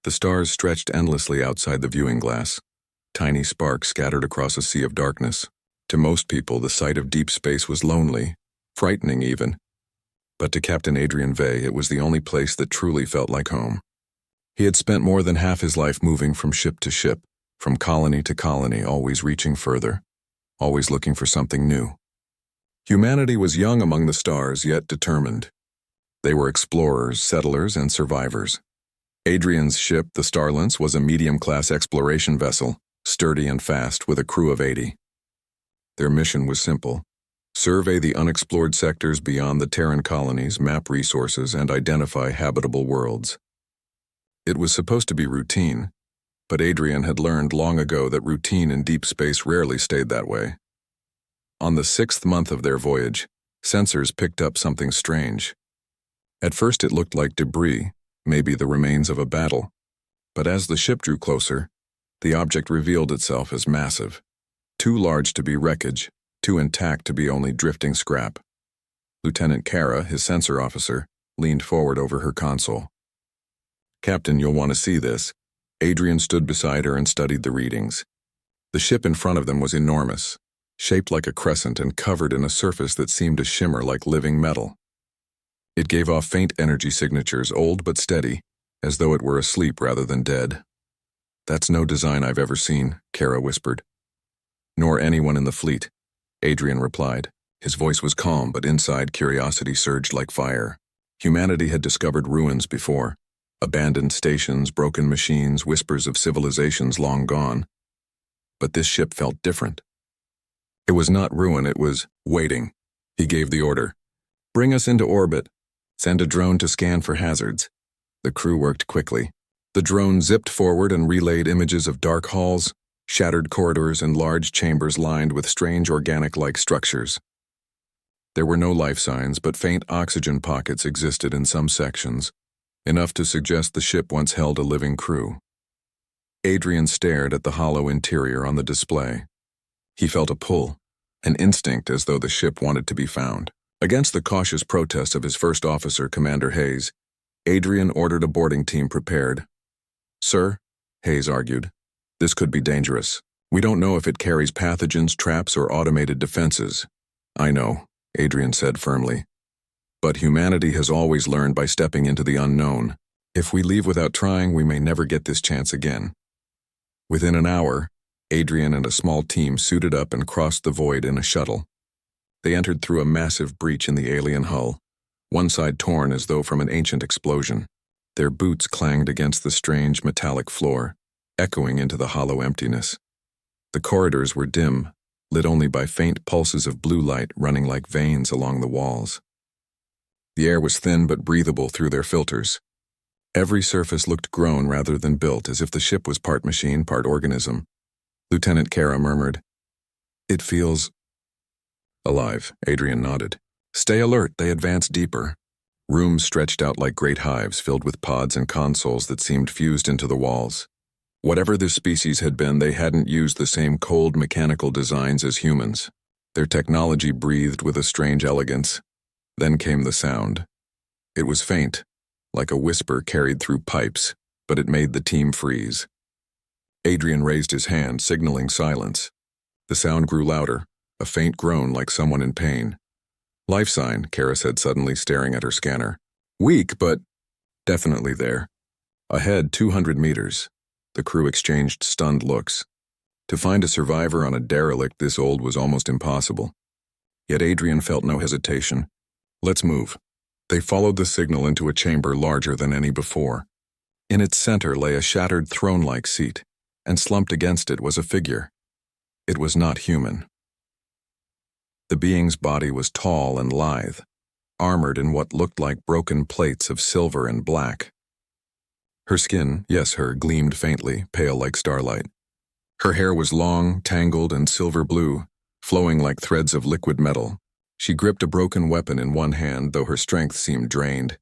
The stars stretched endlessly outside the viewing glass, tiny sparks scattered across a sea of darkness. To most people, the sight of deep space was lonely, frightening even. But to Captain Adrian Vey, it was the only place that truly felt like home. He had spent more than half his life moving from ship to ship, from colony to colony, always reaching further, always looking for something new. Humanity was young among the stars, yet determined. They were explorers, settlers, and survivors. Adrian's ship, the Starlance, was a medium-class exploration vessel, sturdy and fast, with a crew of 80. Their mission was simple: survey the unexplored sectors beyond the Terran colonies, map resources, and identify habitable worlds. It was supposed to be routine, but Adrian had learned long ago that routine in deep space rarely stayed that way. On the 6th month of their voyage, sensors picked up something strange. At first it looked like debris, maybe the remains of a battle, but as the ship drew closer, the object revealed itself as massive, too large to be wreckage, too intact to be only drifting scrap. Lieutenant Kara, his sensor officer, leaned forward over her console. "Captain, you'll want to see this." Adrian stood beside her and studied the readings. The ship in front of them was enormous, shaped like a crescent and covered in a surface that seemed to shimmer like living metal. It gave off faint energy signatures, old but steady, as though it were asleep rather than dead. "That's no design I've ever seen," Kara whispered. "Nor anyone in the fleet," Adrian replied. His voice was calm, but inside curiosity surged like fire. Humanity had discovered ruins before. Abandoned stations, broken machines, whispers of civilizations long gone. But this ship felt different. It was not ruin, it was waiting. He gave the order. "Bring us into orbit. Send a drone to scan for hazards." The crew worked quickly. The drone zipped forward and relayed images of dark halls, shattered corridors, and large chambers lined with strange organic-like structures. There were no life signs, but faint oxygen pockets existed in some sections, enough to suggest the ship once held a living crew. Adrian stared at the hollow interior on the display. He felt a pull, an instinct as though the ship wanted to be found. Against the cautious protest of his first officer, Commander Hayes, Adrian ordered a boarding team prepared. "Sir," Hayes argued, "this could be dangerous. We don't know if it carries pathogens, traps, or automated defenses." "I know," Adrian said firmly. "But humanity has always learned by stepping into the unknown. If we leave without trying, we may never get this chance again." Within an hour, Adrian and a small team suited up and crossed the void in a shuttle. They entered through a massive breach in the alien hull, one side torn as though from an ancient explosion. Their boots clanged against the strange metallic floor, echoing into the hollow emptiness. The corridors were dim, lit only by faint pulses of blue light running like veins along the walls. The air was thin but breathable through their filters. Every surface looked grown rather than built, as if the ship was part machine, part organism. Lieutenant Kara murmured, "It feels alive." Adrian nodded. "Stay alert." They advanced deeper. Rooms stretched out like great hives, filled with pods and consoles that seemed fused into the walls. Whatever this species had been, they hadn't used the same cold mechanical designs as humans. Their technology breathed with a strange elegance. Then came the sound. It was faint, like a whisper carried through pipes, but it made the team freeze. Adrian raised his hand, signaling silence. The sound grew louder, a faint groan like someone in pain. "Life sign," Kara said suddenly, staring at her scanner. "Weak, but definitely there. Ahead 200 meters. The crew exchanged stunned looks. To find a survivor on a derelict this old was almost impossible. Yet Adrian felt no hesitation. "Let's move." They followed the signal into a chamber larger than any before. In its center lay a shattered throne-like seat, and slumped against it was a figure. It was not human. The being's body was tall and lithe, armored in what looked like broken plates of silver and black. Her skin, yes, her, gleamed faintly, pale like starlight. Her hair was long, tangled, and silver blue, flowing like threads of liquid metal. She gripped a broken weapon in one hand, though her strength seemed drained.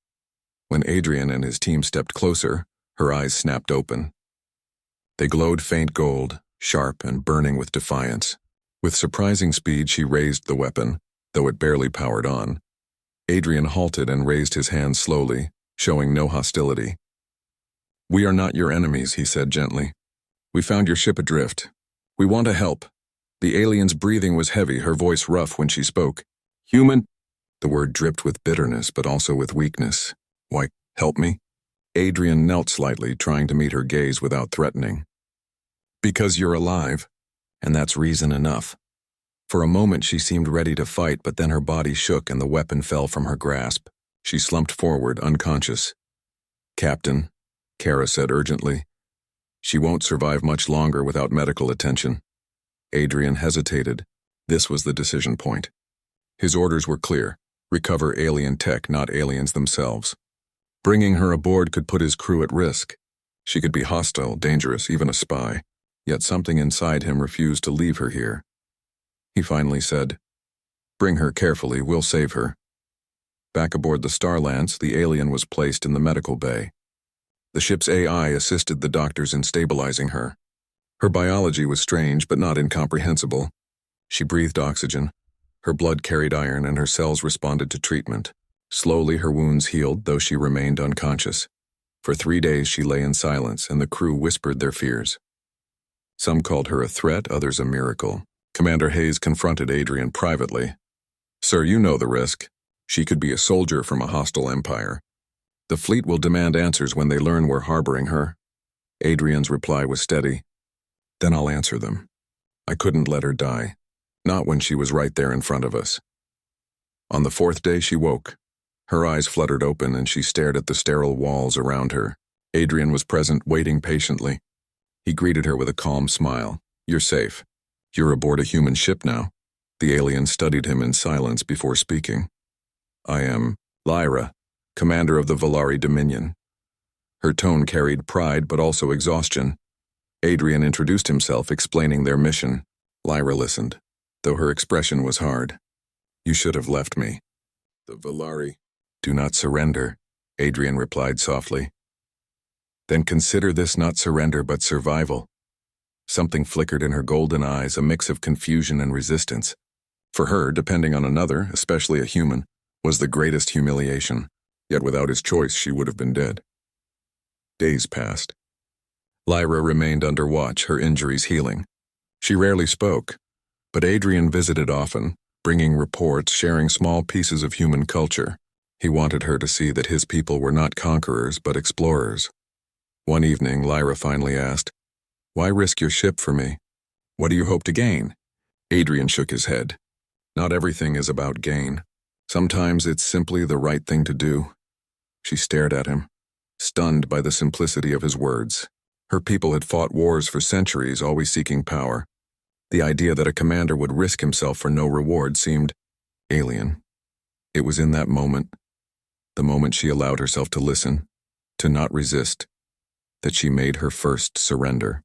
When Adrian and his team stepped closer, her eyes snapped open. They glowed faint gold, sharp and burning with defiance. With surprising speed, she raised the weapon, though it barely powered on. Adrian halted and raised his hand slowly, showing no hostility. "We are not your enemies," he said gently. "We found your ship adrift. We want to help." The alien's breathing was heavy, her voice rough when she spoke. "Human?" The word dripped with bitterness, but also with weakness. "Why, help me?" Adrian knelt slightly, trying to meet her gaze without threatening. "Because you're alive, and that's reason enough." For a moment she seemed ready to fight, but then her body shook and the weapon fell from her grasp. She slumped forward, unconscious. "Captain," Kara said urgently. "She won't survive much longer without medical attention." Adrian hesitated. This was the decision point. His orders were clear: recover alien tech, not aliens themselves. Bringing her aboard could put his crew at risk. She could be hostile, dangerous, even a spy. Yet something inside him refused to leave her here. He finally said, "Bring her carefully, we'll save her." Back aboard the Starlance, the alien was placed in the medical bay. The ship's AI assisted the doctors in stabilizing her. Her biology was strange but not incomprehensible. She breathed oxygen. Her blood carried iron and her cells responded to treatment. Slowly her wounds healed, though she remained unconscious. For 3 days she lay in silence, and the crew whispered their fears. Some called her a threat, others a miracle. Commander Hayes confronted Adrian privately. "Sir, you know the risk. She could be a soldier from a hostile empire. The fleet will demand answers when they learn we're harboring her." Adrian's reply was steady. "Then I'll answer them. I couldn't let her die. Not when she was right there in front of us." On the 4th day she woke. Her eyes fluttered open and she stared at the sterile walls around her. Adrian was present, waiting patiently. He greeted her with a calm smile. "You're safe. You're aboard a human ship now." The alien studied him in silence before speaking. "I am Lyra, commander of the Valari Dominion." Her tone carried pride but also exhaustion. Adrian introduced himself, explaining their mission. Lyra listened, though her expression was hard. "You should have left me." "The Valari do not surrender," Adrian replied softly. "Then consider this not surrender but survival." Something flickered in her golden eyes, a mix of confusion and resistance. For her, depending on another, especially a human, was the greatest humiliation. Yet without his choice, she would have been dead. Days passed. Lyra remained under watch, her injuries healing. She rarely spoke, but Adrian visited often, bringing reports, sharing small pieces of human culture. He wanted her to see that his people were not conquerors, but explorers. One evening, Lyra finally asked, "Why risk your ship for me? What do you hope to gain?" Adrian shook his head. "Not everything is about gain. Sometimes it's simply the right thing to do." She stared at him, stunned by the simplicity of his words. Her people had fought wars for centuries, always seeking power. The idea that a commander would risk himself for no reward seemed alien. It was in that moment, the moment she allowed herself to listen, to not resist, that she made her first surrender.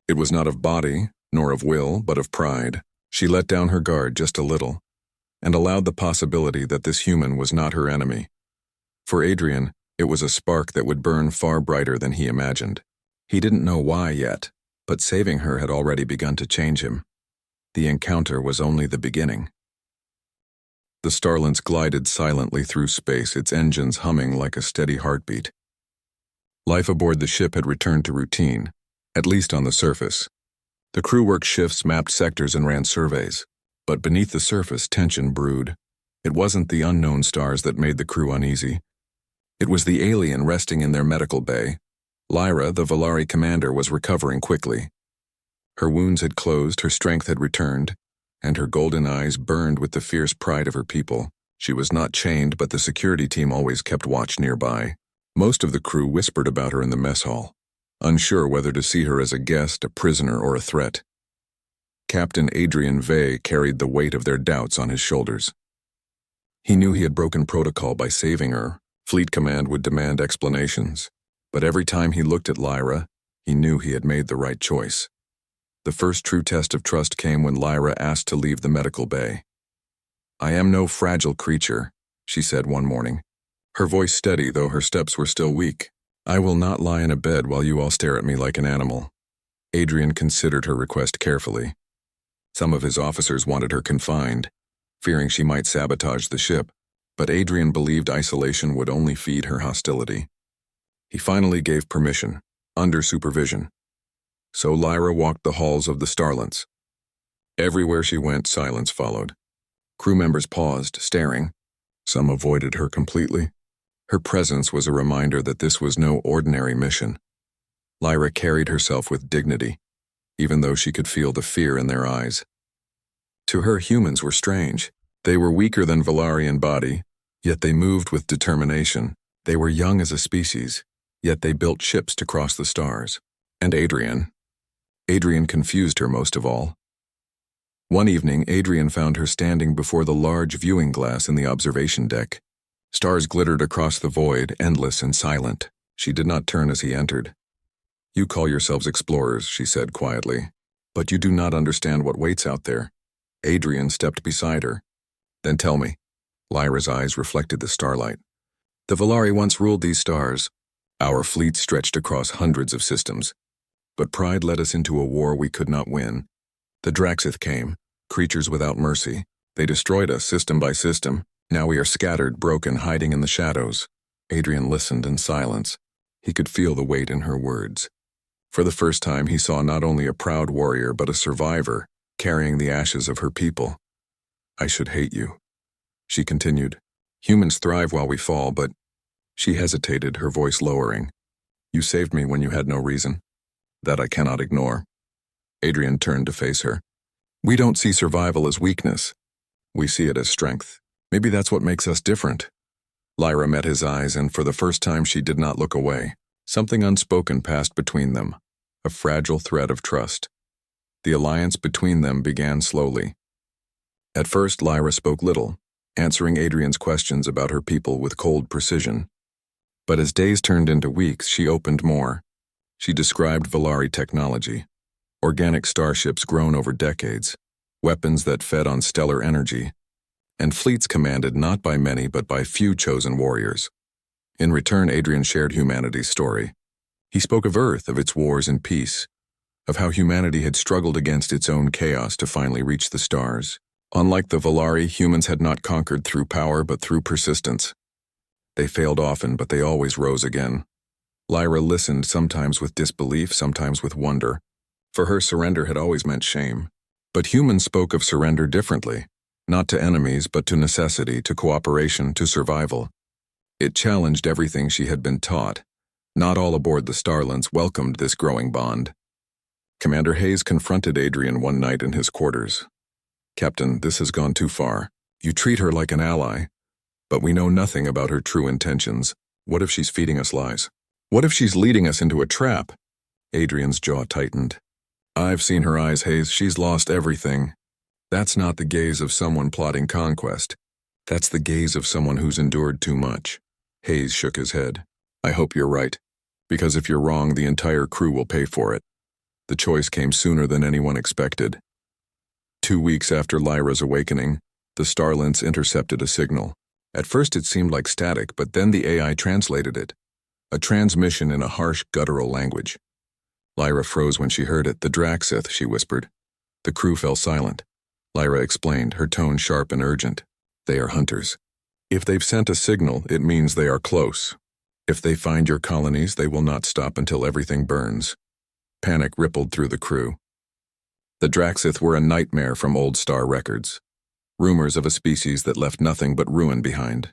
It was not of body, nor of will, but of pride. She let down her guard just a little, and allowed the possibility that this human was not her enemy. For Adrian, it was a spark that would burn far brighter than he imagined. He didn't know why yet, but saving her had already begun to change him. The encounter was only the beginning. The Starlance glided silently through space, its engines humming like a steady heartbeat. Life aboard the ship had returned to routine, at least on the surface. The crew worked shifts, mapped sectors, and ran surveys. But beneath the surface, tension brewed. It wasn't the unknown stars that made the crew uneasy. It was the alien resting in their medical bay. Lyra, the Valari commander, was recovering quickly. Her wounds had closed, her strength had returned, and her golden eyes burned with the fierce pride of her people. She was not chained, but the security team always kept watch nearby. Most of the crew whispered about her in the mess hall, unsure whether to see her as a guest, a prisoner, or a threat. Captain Adrian Vey carried the weight of their doubts on his shoulders. He knew he had broken protocol by saving her. Fleet Command would demand explanations. But every time he looked at Lyra, he knew he had made the right choice. The first true test of trust came when Lyra asked to leave the medical bay. "I am no fragile creature," she said one morning, her voice steady though her steps were still weak. "I will not lie in a bed while you all stare at me like an animal." Adrian considered her request carefully. Some of his officers wanted her confined, fearing she might sabotage the ship, but Adrian believed isolation would only feed her hostility. He finally gave permission, under supervision. So Lyra walked the halls of the Starlets. Everywhere she went, silence followed. Crew members paused, staring. Some avoided her completely. Her presence was a reminder that this was no ordinary mission. Lyra carried herself with dignity, even though she could feel the fear in their eyes. To her, humans were strange. They were weaker than Valari in body, yet they moved with determination. They were young as a species, yet they built ships to cross the stars. And Adrian confused her most of all. One evening, Adrian found her standing before the large viewing glass in the observation deck. Stars glittered across the void, endless and silent. She did not turn as he entered. "You call yourselves explorers," she said quietly, "but you do not understand what waits out there." Adrian stepped beside her. "Then tell me." Lyra's eyes reflected the starlight. "The Valari once ruled these stars. Our fleet stretched across hundreds of systems. But pride led us into a war we could not win. The Draxith came, creatures without mercy. They destroyed us system by system. Now we are scattered, broken, hiding in the shadows." Adrian listened in silence. He could feel the weight in her words. For the first time, he saw not only a proud warrior, but a survivor, carrying the ashes of her people. "I should hate you," she continued. "Humans thrive while we fall, but—" She hesitated, her voice lowering. "You saved me when you had no reason. That I cannot ignore." Adrian turned to face her. "We don't see survival as weakness. We see it as strength. Maybe that's what makes us different." Lyra met his eyes, and for the first time she did not look away. Something unspoken passed between them, a fragile thread of trust. The alliance between them began slowly. At first, Lyra spoke little, answering Adrian's questions about her people with cold precision. But as days turned into weeks, she opened more. She described Valari technology, organic starships grown over decades, weapons that fed on stellar energy, and fleets commanded not by many but by few chosen warriors. In return, Adrian shared humanity's story. He spoke of Earth, of its wars and peace, of how humanity had struggled against its own chaos to finally reach the stars. Unlike the Valari, humans had not conquered through power but through persistence. They failed often, but they always rose again. Lyra listened, sometimes with disbelief, sometimes with wonder. For her, surrender had always meant shame. But humans spoke of surrender differently, not to enemies, but to necessity, to cooperation, to survival. It challenged everything she had been taught. Not all aboard the Starlets welcomed this growing bond. Commander Hayes confronted Adrian one night in his quarters. "Captain, this has gone too far. You treat her like an ally, but we know nothing about her true intentions. What if she's feeding us lies? What if she's leading us into a trap?" Adrian's jaw tightened. "I've seen her eyes, Hayes. She's lost everything. That's not the gaze of someone plotting conquest. That's the gaze of someone who's endured too much." Hayes shook his head. "I hope you're right, because if you're wrong, the entire crew will pay for it." The choice came sooner than anyone expected. 2 weeks after Lyra's awakening, the Starlets intercepted a signal. At first it seemed like static, but then the AI translated it. A transmission in a harsh, guttural language. Lyra froze when she heard it. "The Draxith," she whispered. The crew fell silent. Lyra explained, her tone sharp and urgent. "They are hunters. If they've sent a signal, it means they are close. If they find your colonies, they will not stop until everything burns." Panic rippled through the crew. The Draxith were a nightmare from old star records. Rumors of a species that left nothing but ruin behind.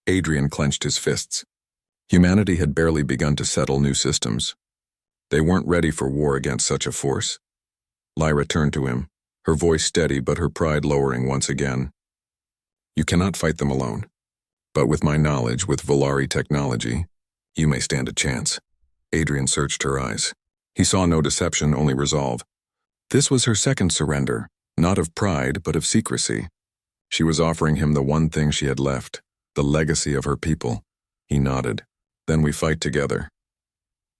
Adrian clenched his fists. Humanity had barely begun to settle new systems. They weren't ready for war against such a force. Lyra turned to him, her voice steady but her pride lowering once again. "You cannot fight them alone. But with my knowledge, with Valari technology, you may stand a chance." Adrian searched her eyes. He saw no deception, only resolve. This was her second surrender, not of pride, but of secrecy. She was offering him the one thing she had left, the legacy of her people. He nodded. "Then we fight together."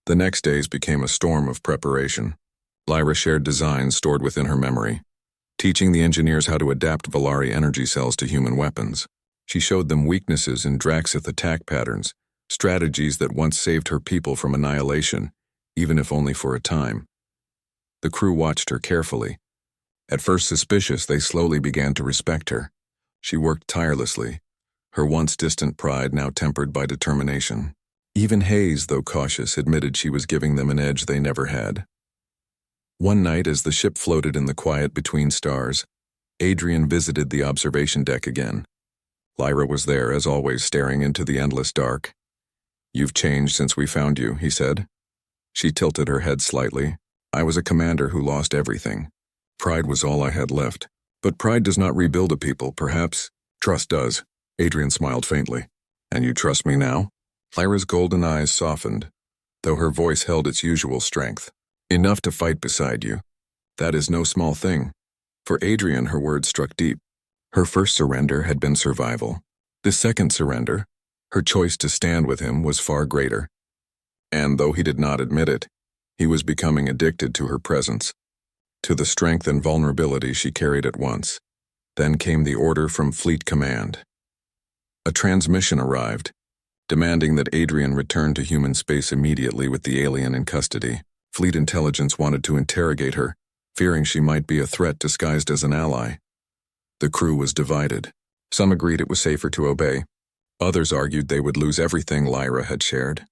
The next days became a storm of preparation. Lyra shared designs stored within her memory, teaching the engineers how to adapt Valari energy cells to human weapons. She showed them weaknesses in Draxith attack patterns, strategies that once saved her people from annihilation, even if only for a time. The crew watched her carefully. At first suspicious, they slowly began to respect her. She worked tirelessly, her once distant pride now tempered by determination. Even Hayes, though cautious, admitted she was giving them an edge they never had. One night, as the ship floated in the quiet between stars, Adrian visited the observation deck again. Lyra was there, as always, staring into the endless dark. "You've changed since we found you," he said. She tilted her head slightly. "I was a commander who lost everything. Pride was all I had left. But pride does not rebuild a people, perhaps. Trust does." Adrian smiled faintly. "And you trust me now?" Lyra's golden eyes softened, though her voice held its usual strength. "Enough to fight beside you. That is no small thing." For Adrian, her words struck deep. Her first surrender had been survival. The second surrender, her choice to stand with him, was far greater. And though he did not admit it, he was becoming addicted to her presence, to the strength and vulnerability she carried at once. Then came the order from Fleet Command. A transmission arrived, demanding that Adrian return to human space immediately with the alien in custody. Fleet intelligence wanted to interrogate her, fearing she might be a threat disguised as an ally. The crew was divided. Some agreed it was safer to obey. Others argued they would lose everything Lyra had shared.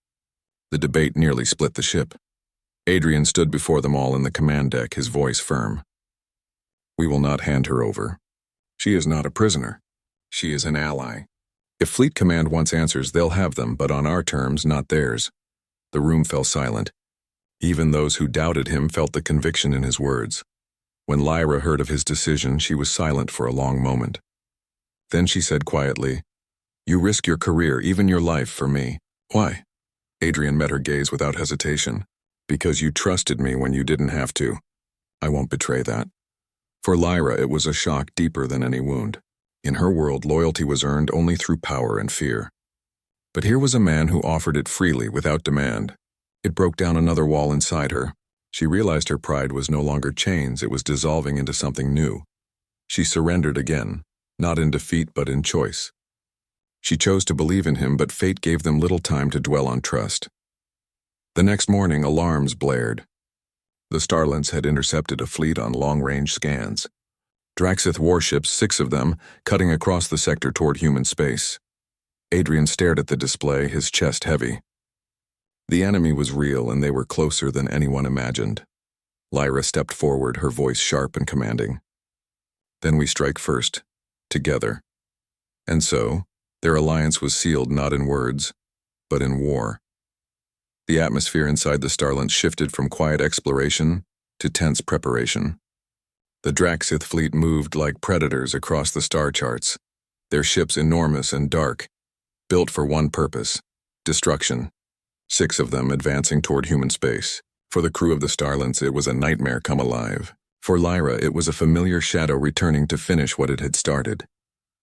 The debate nearly split the ship. Adrian stood before them all in the command deck, his voice firm. "We will not hand her over. She is not a prisoner. She is an ally. If Fleet Command wants answers, they'll have them, but on our terms, not theirs." The room fell silent. Even those who doubted him felt the conviction in his words. When Lyra heard of his decision, she was silent for a long moment. Then she said quietly, "You risk your career, even your life, for me. Why?" Adrian met her gaze without hesitation. "Because you trusted me when you didn't have to. I won't betray that." For Lyra, it was a shock deeper than any wound. In her world, loyalty was earned only through power and fear. But here was a man who offered it freely, without demand. It broke down another wall inside her. She realized her pride was no longer chains, it was dissolving into something new. She surrendered again, not in defeat but in choice. She chose to believe in him, but fate gave them little time to dwell on trust. The next morning, alarms blared. The Starlets had intercepted a fleet on long-range scans. Draxith warships, 6 of them, cutting across the sector toward human space. Adrian stared at the display, his chest heavy. The enemy was real, and they were closer than anyone imagined. Lyra stepped forward, her voice sharp and commanding. "Then we strike first, together." And so, their alliance was sealed not in words, but in war. The atmosphere inside the Starlets shifted from quiet exploration to tense preparation. The Draxith fleet moved like predators across the star charts, their ships enormous and dark, built for one purpose: destruction. 6 of them advancing toward human space. For the crew of the Starlets, it was a nightmare come alive. For Lyra, it was a familiar shadow returning to finish what it had started.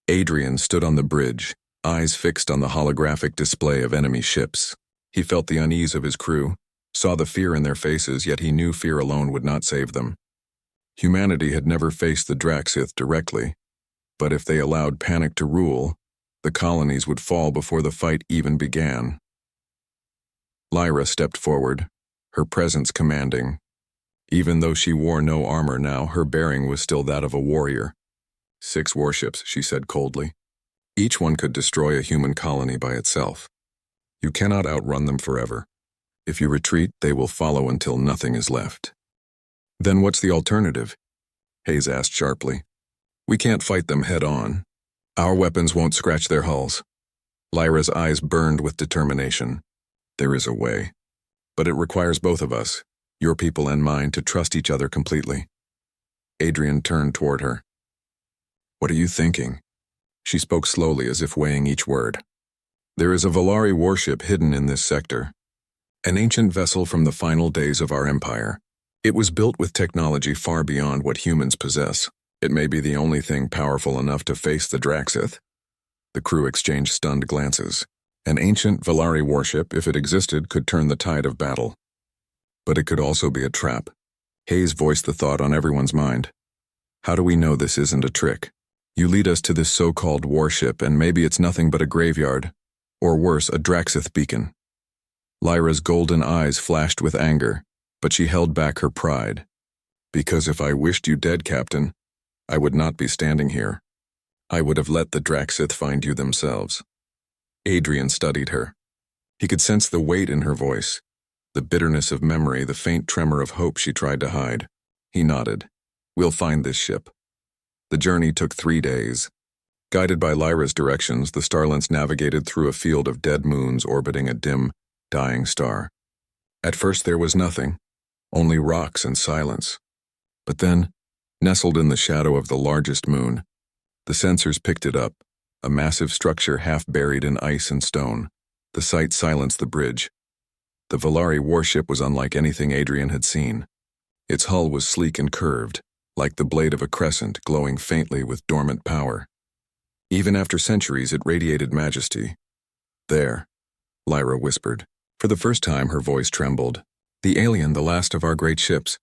Adrian stood on the bridge, eyes fixed on the holographic display of enemy ships. He felt the unease of his crew, saw the fear in their faces, yet he knew fear alone would not save them. Humanity had never faced the Draxith directly, but if they allowed panic to rule, the colonies would fall before the fight even began. Lyra stepped forward, her presence commanding. Even though she wore no armor now, her bearing was still that of a warrior. 6 warships, she said coldly. Each one could destroy a human colony by itself. You cannot outrun them forever. If you retreat, they will follow until nothing is left. Then what's the alternative? Hayes asked sharply. We can't fight them head on. Our weapons won't scratch their hulls. Lyra's eyes burned with determination. There is a way. But it requires both of us, your people and mine, to trust each other completely. Adrian turned toward her. What are you thinking? She spoke slowly, as if weighing each word. There is a Valari warship hidden in this sector. An ancient vessel from the final days of our empire. It was built with technology far beyond what humans possess. It may be the only thing powerful enough to face the Draxith. The crew exchanged stunned glances. An ancient Valari warship, if it existed, could turn the tide of battle. But it could also be a trap. Hayes voiced the thought on everyone's mind. How do we know this isn't a trick? You lead us to this so-called warship, and maybe it's nothing but a graveyard. Or worse, a Draxith beacon. Lyra's golden eyes flashed with anger, but she held back her pride. Because if I wished you dead, Captain, I would not be standing here. I would have let the Draxith find you themselves. Adrian studied her. He could sense the weight in her voice, the bitterness of memory, the faint tremor of hope she tried to hide. He nodded. "We'll find this ship." The journey took 3 days. Guided by Lyra's directions, the Starlents navigated through a field of dead moons orbiting a dim, dying star. At first there was nothing, only rocks and silence. But then, nestled in the shadow of the largest moon, the sensors picked it up, a massive structure half buried in ice and stone. The sight silenced the bridge. The Valari warship was unlike anything Adrian had seen. Its hull was sleek and curved, like the blade of a crescent glowing faintly with dormant power. Even after centuries, it radiated majesty. "There," Lyra whispered. For the first time, her voice trembled. "The alien, the last of our great ships.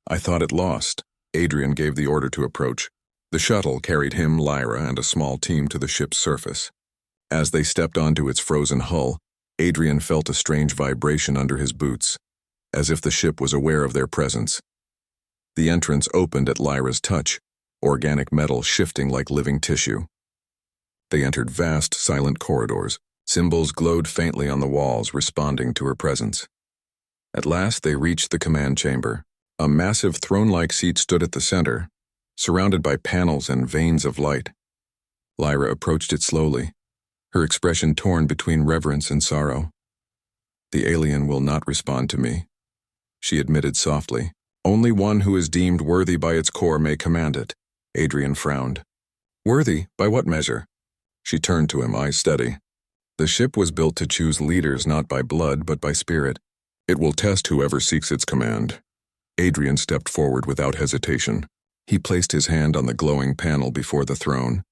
I thought it lost." Adrian gave the order to approach. The shuttle carried him, Lyra, and a small team to the ship's surface. As they stepped onto its frozen hull, Adrian felt a strange vibration under his boots, as if the ship was aware of their presence. The entrance opened at Lyra's touch, organic metal shifting like living tissue. They entered vast, silent corridors. Symbols glowed faintly on the walls, responding to her presence. At last they reached the command chamber. A massive throne-like seat stood at the center, surrounded by panels and veins of light. Lyra approached it slowly, her expression torn between reverence and sorrow. "The alien will not respond to me," she admitted softly. "Only one who is deemed worthy by its core may command it." Adrian frowned. "Worthy? By what measure?" She turned to him, eyes steady. "The ship was built to choose leaders not by blood but by spirit. It will test whoever seeks its command." Adrian stepped forward without hesitation. He placed his hand on the glowing panel before the throne.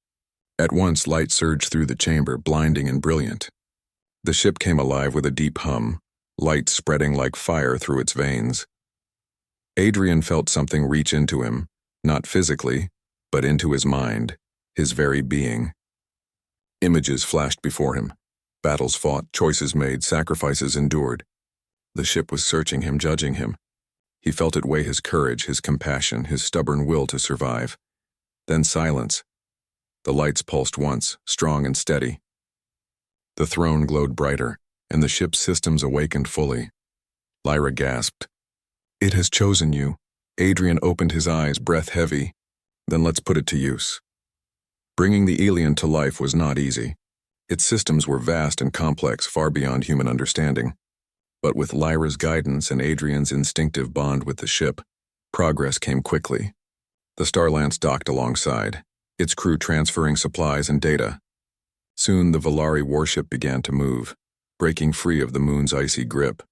At once, light surged through the chamber, blinding and brilliant. The ship came alive with a deep hum, light spreading like fire through its veins. Adrian felt something reach into him, not physically, but into his mind, his very being. Images flashed before him. Battles fought, choices made, sacrifices endured. The ship was searching him, judging him. He felt it weigh his courage, his compassion, his stubborn will to survive. Then silence. The lights pulsed once, strong and steady. The throne glowed brighter, and the ship's systems awakened fully. Lyra gasped. "It has chosen you." Adrian opened his eyes, breath heavy. "Then let's put it to use." Bringing the alien to life was not easy. Its systems were vast and complex, far beyond human understanding. But with Lyra's guidance and Adrian's instinctive bond with the ship, progress came quickly. The Starlance docked alongside, its crew transferring supplies and data. Soon the Valari warship began to move, breaking free of the moon's icy grip.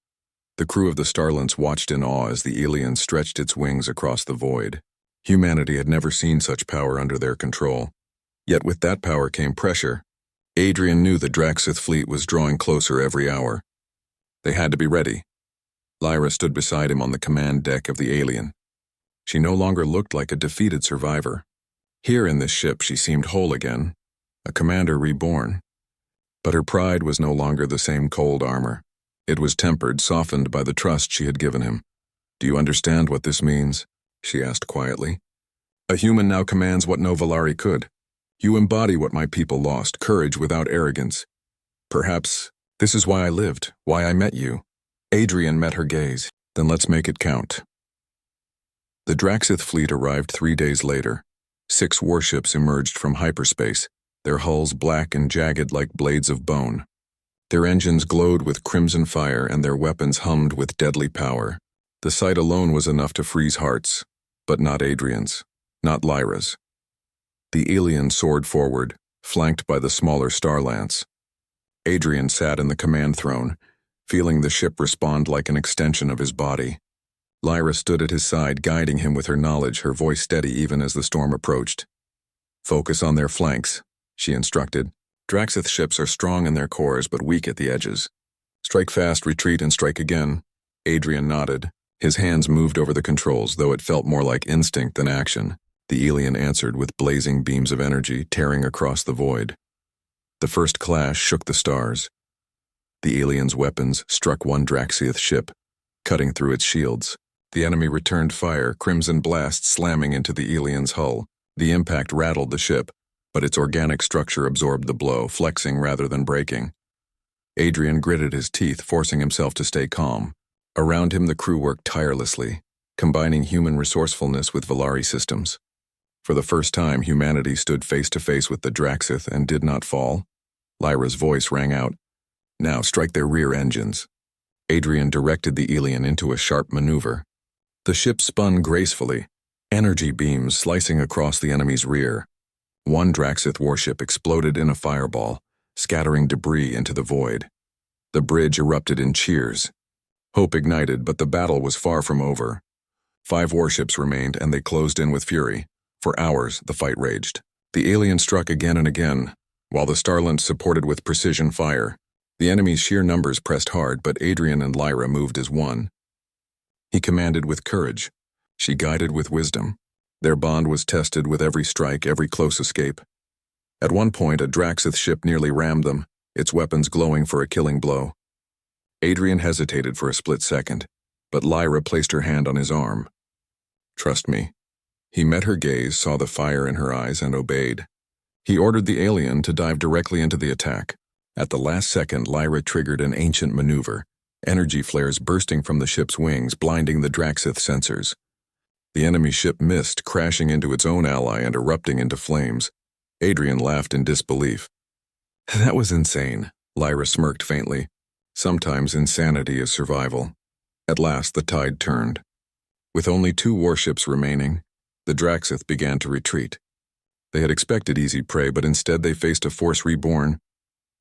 The crew of the Starlance watched in awe as the alien stretched its wings across the void. Humanity had never seen such power under their control. Yet with that power came pressure. Adrian knew the Draxith fleet was drawing closer every hour. They had to be ready. Lyra stood beside him on the command deck of the alien. She no longer looked like a defeated survivor. Here in this ship she seemed whole again, a commander reborn. But her pride was no longer the same cold armor. It was tempered, softened by the trust she had given him. "Do you understand what this means?" she asked quietly. "A human now commands what no Valari could. You embody what my people lost, courage without arrogance. Perhaps this is why I lived, why I met you." Adrian met her gaze. "Then let's make it count." The Draxith fleet arrived 3 days later. 6 warships emerged from hyperspace, their hulls black and jagged like blades of bone. Their engines glowed with crimson fire and their weapons hummed with deadly power. The sight alone was enough to freeze hearts, but not Adrian's, not Lyra's. The alien soared forward, flanked by the smaller Starlance. Adrian sat in the command throne, feeling the ship respond like an extension of his body. Lyra stood at his side, guiding him with her knowledge, her voice steady even as the storm approached. "Focus on their flanks," she instructed. "Draxith ships are strong in their cores but weak at the edges. Strike fast, retreat, and strike again." Adrian nodded. His hands moved over the controls, though it felt more like instinct than action. The alien answered with blazing beams of energy, tearing across the void. The first clash shook the stars. The alien's weapons struck one Draxith ship, cutting through its shields. The enemy returned fire, crimson blasts slamming into the alien's hull. The impact rattled the ship, but its organic structure absorbed the blow, flexing rather than breaking. Adrian gritted his teeth, forcing himself to stay calm. Around him, the crew worked tirelessly, combining human resourcefulness with Valari systems. For the first time, humanity stood face to face with the Draxith and did not fall. Lyra's voice rang out, "Now strike their rear engines." Adrian directed the alien into a sharp maneuver. The ship spun gracefully, energy beams slicing across the enemy's rear. One Draxith warship exploded in a fireball, scattering debris into the void. The bridge erupted in cheers. Hope ignited, but the battle was far from over. 5 warships remained, and they closed in with fury. For hours, the fight raged. The alien struck again and again, while the Starlent supported with precision fire. The enemy's sheer numbers pressed hard, but Adrian and Lyra moved as one. He commanded with courage. She guided with wisdom. Their bond was tested with every strike, every close escape. At one point, a Draxith ship nearly rammed them, its weapons glowing for a killing blow. Adrian hesitated for a split second, but Lyra placed her hand on his arm. "Trust me." He met her gaze, saw the fire in her eyes, and obeyed. He ordered the alien to dive directly into the attack. At the last second, Lyra triggered an ancient maneuver, energy flares bursting from the ship's wings, blinding the Draxith sensors. The enemy ship missed, crashing into its own ally and erupting into flames. Adrian laughed in disbelief. "That was insane," Lyra smirked faintly. Sometimes insanity is survival. At last, the tide turned. With only 2 warships remaining, the Draxith began to retreat. They had expected easy prey, but instead they faced a force reborn.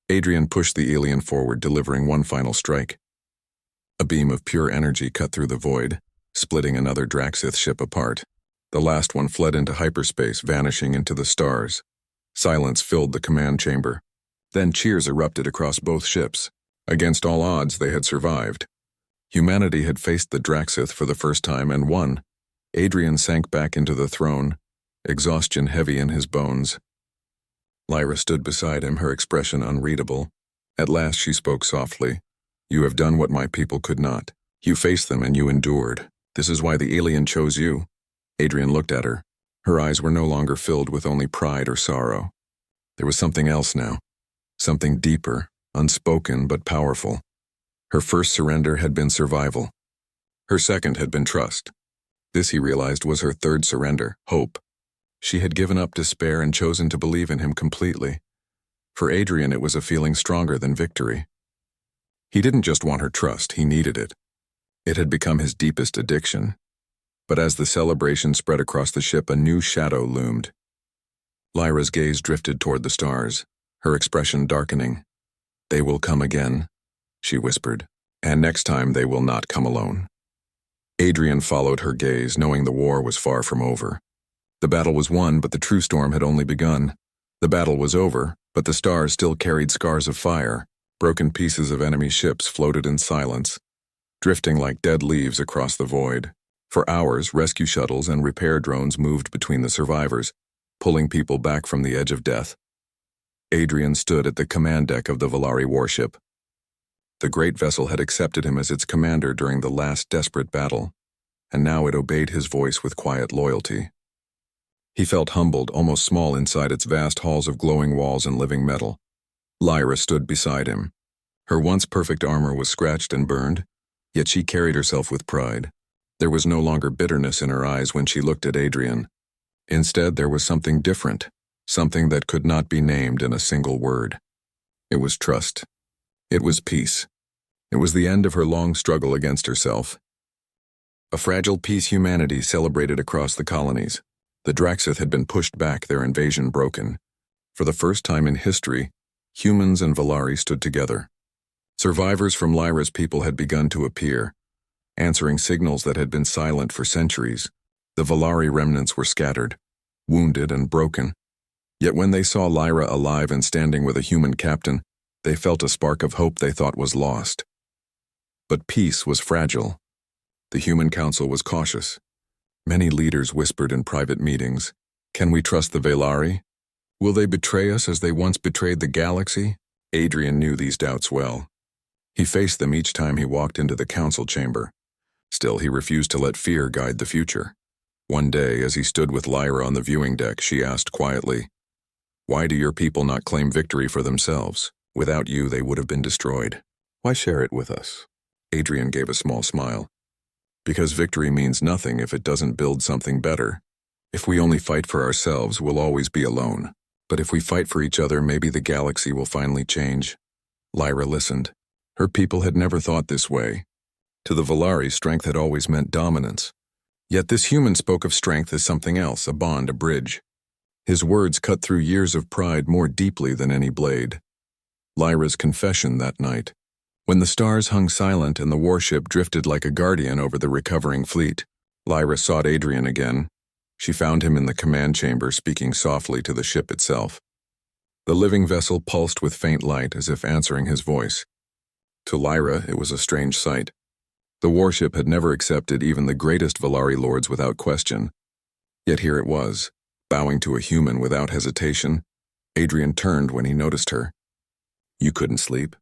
Adrian pushed the alien forward, delivering one final strike. A beam of pure energy cut through the void, splitting another Draxith ship apart. The last one fled into hyperspace, vanishing into the stars. Silence filled the command chamber. Then cheers erupted across both ships. Against all odds, they had survived. Humanity had faced the Draxith for the first time and won. Adrian sank back into the throne, exhaustion heavy in his bones. Lyra stood beside him, her expression unreadable. At last she spoke softly. "You have done what my people could not. You faced them and you endured. This is why the alien chose you." Adrian looked at her. Her eyes were no longer filled with only pride or sorrow. There was something else now. Something deeper, unspoken but powerful. Her first surrender had been survival. Her second had been trust. This, he realized, was her third surrender, hope. She had given up despair and chosen to believe in him completely. For Adrian, it was a feeling stronger than victory. He didn't just want her trust, he needed it. It had become his deepest addiction. But as the celebration spread across the ship, a new shadow loomed. Lyra's gaze drifted toward the stars, her expression darkening. "They will come again," she whispered, "and next time they will not come alone." Adrian followed her gaze, knowing the war was far from over. The battle was won, but the true storm had only begun. The battle was over, but the stars still carried scars of fire. Broken pieces of enemy ships floated in silence, drifting like dead leaves across the void. For hours, rescue shuttles and repair drones moved between the survivors, pulling people back from the edge of death. Adrian stood at the command deck of the Valari warship. The great vessel had accepted him as its commander during the last desperate battle, and now it obeyed his voice with quiet loyalty. He felt humbled, almost small inside its vast halls of glowing walls and living metal. Lyra stood beside him. Her once perfect armor was scratched and burned, yet she carried herself with pride. There was no longer bitterness in her eyes when she looked at Adrian. Instead, there was something different, something that could not be named in a single word. It was trust. It was peace. It was the end of her long struggle against herself. A fragile peace humanity celebrated across the colonies. The Draxith had been pushed back, their invasion broken. For the first time in history, humans and Valari stood together. Survivors from Lyra's people had begun to appear, answering signals that had been silent for centuries. The Valari remnants were scattered, wounded and broken. Yet when they saw Lyra alive and standing with a human captain, they felt a spark of hope they thought was lost. But peace was fragile. The Human Council was cautious. Many leaders whispered in private meetings, "Can we trust the Valari? Will they betray us as they once betrayed the galaxy?" Adrian knew these doubts well. He faced them each time he walked into the council chamber. Still, he refused to let fear guide the future. One day, as he stood with Lyra on the viewing deck, she asked quietly, "Why do your people not claim victory for themselves? Without you, they would have been destroyed. Why share it with us? Adrian gave a small smile. Because victory means nothing if it doesn't build something better. If we only fight for ourselves, we'll always be alone. But if we fight for each other, maybe the galaxy will finally change. Lyra listened. Her people had never thought this way. To the Valari, strength had always meant dominance. Yet this human spoke of strength as something else, a bond, a bridge. His words cut through years of pride more deeply than any blade. Lyra's confession that night. When the stars hung silent and the warship drifted like a guardian over the recovering fleet, Lyra sought Adrian again. She found him in the command chamber, speaking softly to the ship itself. The living vessel pulsed with faint light, as if answering his voice. To Lyra, it was a strange sight. The warship had never accepted even the greatest Valari lords without question. Yet here it was, bowing to a human without hesitation. Adrian turned when he noticed her. "You couldn't sleep?"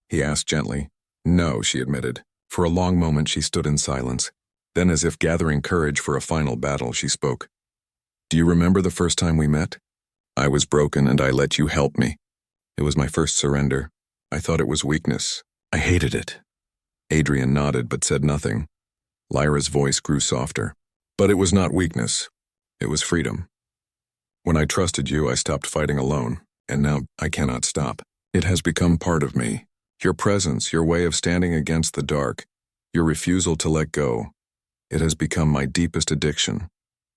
he asked gently. "No," she admitted. For a long moment she stood in silence. Then, as if gathering courage for a final battle, she spoke. "Do you remember the first time we met? I was broken and I let you help me. It was my first surrender. I thought it was weakness. I hated it." Adrian nodded but said nothing. Lyra's voice grew softer. "But it was not weakness. It was freedom. When I trusted you, I stopped fighting alone, and now I cannot stop. It has become part of me. Your presence, your way of standing against the dark, your refusal to let go. It has become my deepest addiction."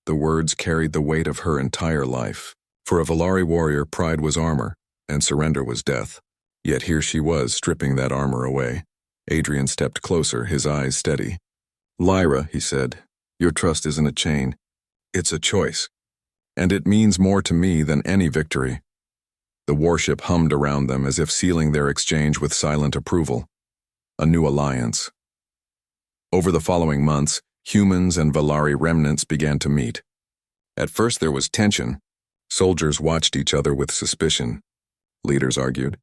The words carried the weight of her entire life. For a Valari warrior, pride was armor, and surrender was death. Yet here she was, stripping that armor away. Adrian stepped closer, his eyes steady. "Lyra," he said, "your trust isn't a chain. It's a choice. And it means more to me than any victory." The warship hummed around them as if sealing their exchange with silent approval. A new alliance. Over the following months, humans and Valari remnants began to meet. At first there was tension. Soldiers watched each other with suspicion. Leaders argued.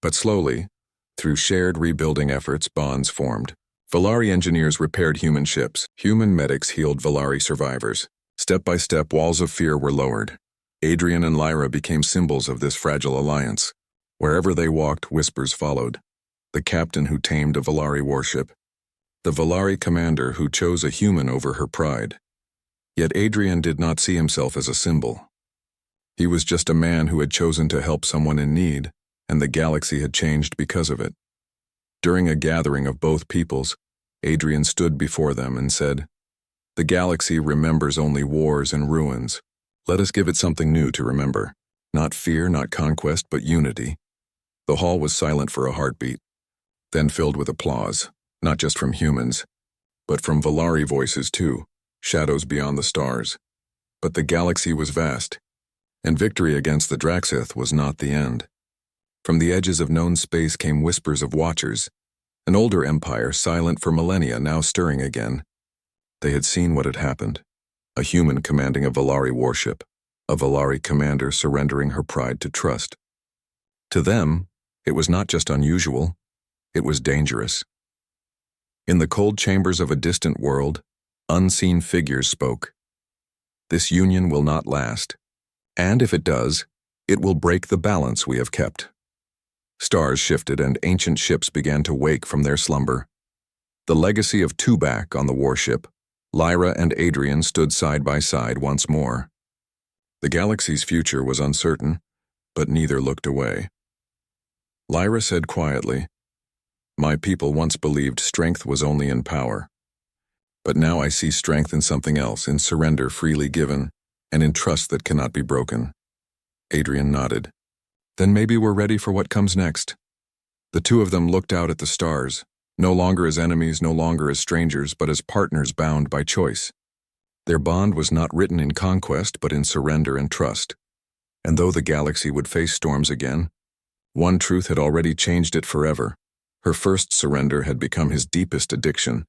But slowly, through shared rebuilding efforts, bonds formed. Valari engineers repaired human ships. Human medics healed Valari survivors. Step by step, walls of fear were lowered. Adrian and Lyra became symbols of this fragile alliance. Wherever they walked, whispers followed. The captain who tamed a Valari warship. The Valari commander who chose a human over her pride. Yet Adrian did not see himself as a symbol. He was just a man who had chosen to help someone in need, and the galaxy had changed because of it. During a gathering of both peoples, Adrian stood before them and said, "The galaxy remembers only wars and ruins. Let us give it something new to remember. Not fear, not conquest, but unity." The hall was silent for a heartbeat, then filled with applause, not just from humans, but from Valari voices too, shadows beyond the stars. But the galaxy was vast, and victory against the Draxith was not the end. From the edges of known space came whispers of watchers, an older empire silent for millennia now stirring again. They had seen what had happened. A human commanding a Valari warship, a Valari commander surrendering her pride to trust. To them, it was not just unusual, it was dangerous. In the cold chambers of a distant world, unseen figures spoke. This union will not last, and if it does, it will break the balance we have kept. Stars shifted and ancient ships began to wake from their slumber. The legacy of Tubak on the warship, Lyra and Adrian stood side by side once more. The galaxy's future was uncertain, but neither looked away. Lyra said quietly, "My people once believed strength was only in power. But now I see strength in something else, in surrender freely given, and in trust that cannot be broken." Adrian nodded. "Then maybe we're ready for what comes next." The two of them looked out at the stars, no longer as enemies, no longer as strangers, but as partners bound by choice. Their bond was not written in conquest, but in surrender and trust. And though the galaxy would face storms again, one truth had already changed it forever. Her first surrender had become his deepest addiction.